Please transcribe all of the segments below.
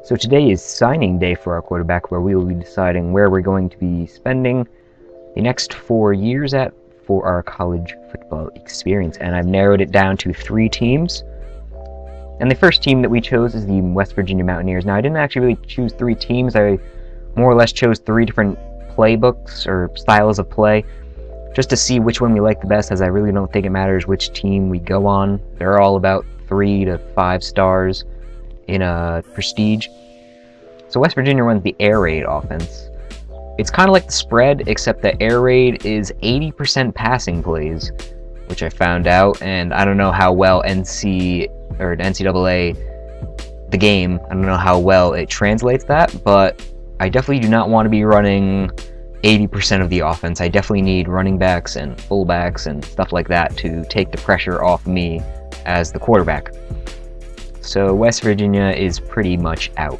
So today is signing day for our quarterback, where we will be deciding where we're going to be spending the next 4 years at for our college football experience. And I've narrowed it down to 3 teams. And the first team that we chose is the West Virginia Mountaineers. Now, I didn't actually really choose 3 teams. I more or less chose 3 different playbooks or styles of play, just to see which one we like the best, as I really don't think it matters which team we go on. They're all about 3 to 5 stars in prestige. So West Virginia runs the air raid offense. It's kind of like the spread, except the air raid is 80% passing plays, which I found out, and I don't know how well NCAA, the game, I don't know how well it translates that, but I definitely do not want to be running 80% of the offense. I definitely need running backs and fullbacks and stuff like that to take the pressure off me as the quarterback. So West Virginia is pretty much out.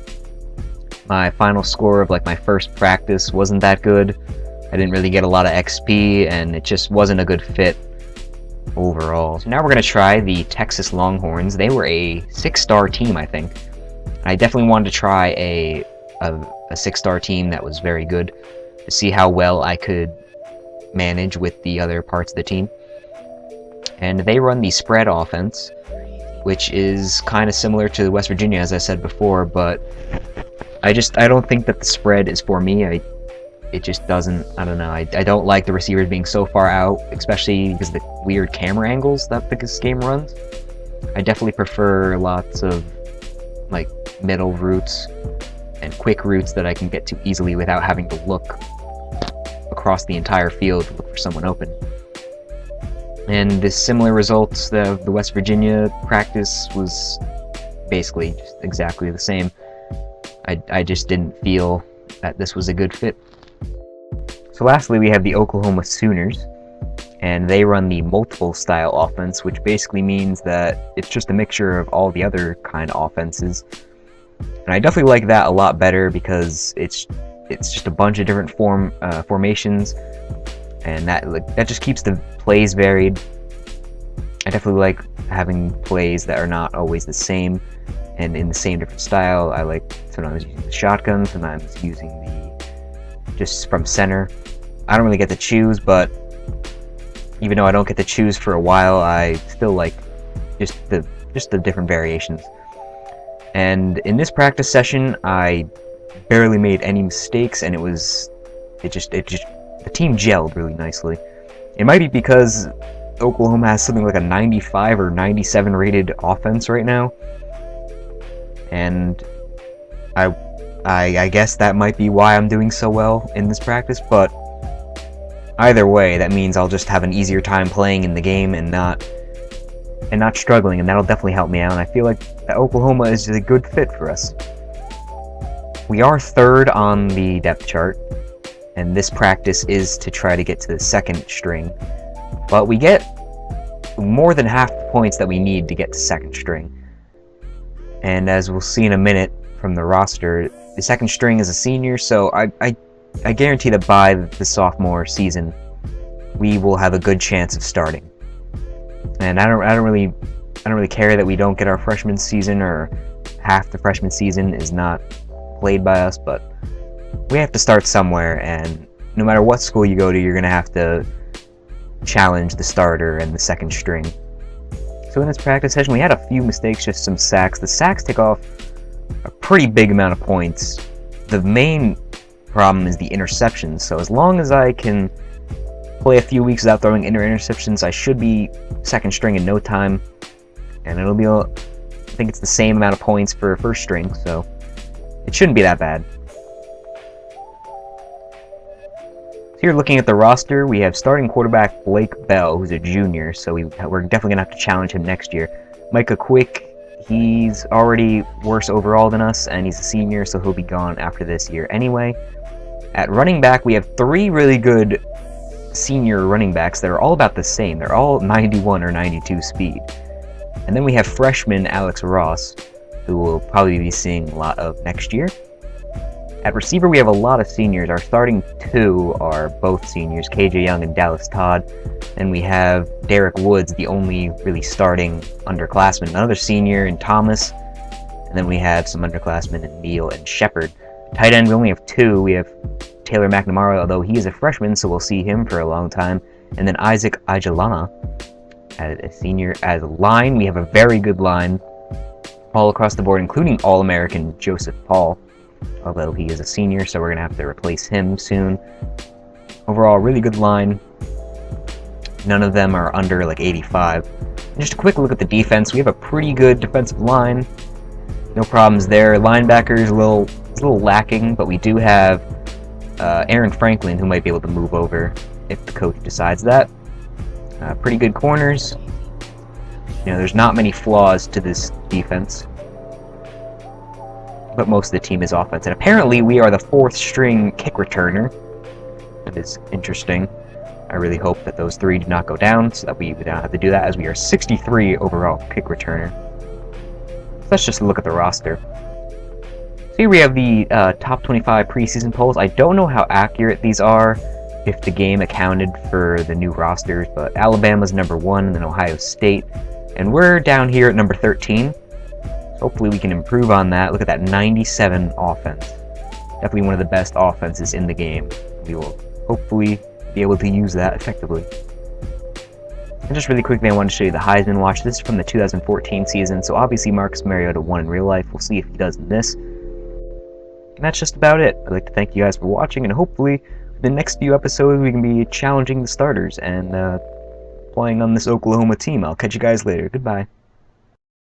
My final score of my first practice wasn't that good. I didn't really get a lot of XP, and it just wasn't a good fit overall. So now we're going to try the Texas Longhorns. They were a 6-star team, I think. I definitely wanted to try a 6-star team that was very good, to see how well I could manage with the other parts of the team. And they run the spread offense, which is kind of similar to West Virginia, as I said before, but I don't think that the spread is for me. It just doesn't, I don't know, I don't like the receivers being so far out, especially because of the weird camera angles that this game runs. I definitely prefer lots of middle routes and quick routes that I can get to easily without having to look across the entire field to look for someone open. And the similar results, the West Virginia practice was basically just exactly the same. I just didn't feel that this was a good fit. So lastly, we have the Oklahoma Sooners, and they run the multiple style offense, which basically means that it's just a mixture of all the other kind of offenses. And I definitely like that a lot better, because it's just a bunch of different formations, and that just keeps the plays varied. I definitely like having plays that are not always the same and in the same different style. I like sometimes using the shotgun, sometimes using just from center. I don't really get to choose, but even though I don't get to choose for a while, I still like just the different variations. And in this practice session, I barely made any mistakes, and the team gelled really nicely. It might be because Oklahoma has something like a 95 or 97 rated offense right now, and I guess that might be why I'm doing so well in this practice. But either way, that means I'll just have an easier time playing in the game and not struggling, and that'll definitely help me out. And I feel like Oklahoma is a good fit for us. We are 3rd on the depth chart, and this practice is to try to get to the 2nd string. But we get more than half the points that we need to get to 2nd string. And as we'll see in a minute from the roster, the 2nd string is a senior, so I guarantee that by the sophomore season, we will have a good chance of starting. And I don't really care that we don't get our freshman season, or half the freshman season is not played by us, but we have to start somewhere, and no matter what school you go to, you're going to have to challenge the starter and the 2nd string. So in this practice session, we had a few mistakes, just some sacks. The sacks take off a pretty big amount of points. The main problem is the interceptions, so as long as I can play a few weeks without throwing interceptions, I should be 2nd string in no time, and it'll be, I think it's the same amount of points for 1st string, so it shouldn't be that bad. Here, looking at the roster, we have starting quarterback Blake Bell, who's a junior, so we're definitely going to have to challenge him next year. Micah Quick, he's already worse overall than us, and he's a senior, so he'll be gone after this year anyway. At running back, we have 3 really good senior running backs that are all about the same. They're all 91 or 92 speed. And then we have freshman Alex Ross, who we'll probably be seeing a lot of next year. At receiver, we have a lot of seniors. Our starting 2 are both seniors, KJ Young and Dallas Todd. And we have Derek Woods, the only really starting underclassman, another senior, in Thomas. And then we have some underclassmen in Neal and Shepard. Tight end, we only have 2. We have Taylor McNamara, although he is a freshman, so we'll see him for a long time. And then Isaac Ajalana as a senior. As a line, we have a very good line all across the board, including All-American Joseph Paul, although he is a senior, so we're going to have to replace him soon. Overall, really good line. None of them are under like 85. And just a quick look at the defense. We have a pretty good defensive line. No problems there. Linebackers a little lacking, but we do have Aaron Franklin, who might be able to move over if the coach decides that. Pretty good corners. There's not many flaws to this defense, but most of the team is offense. And apparently we are the 4th string kick returner. That is interesting. I really hope that those 3 do not go down, so that we would not have to do that, as we are 63 overall kick returner. So let's just look at the roster. So here we have the top 25 preseason polls. I don't know how accurate these are, if the game accounted for the new rosters, but Alabama's number 1, and then Ohio State. And we're down here at number 13. So hopefully we can improve on that. Look at that 97 offense. Definitely one of the best offenses in the game. We will hopefully be able to use that effectively. And just really quickly, I wanted to show you the Heisman Watch. This is from the 2014 season, so obviously Marcus Mariota won in real life. We'll see if he does in this. And that's just about it. I'd like to thank you guys for watching, and hopefully the next few episodes we can be challenging the starters and playing on this Oklahoma team. I'll catch you guys later. Goodbye.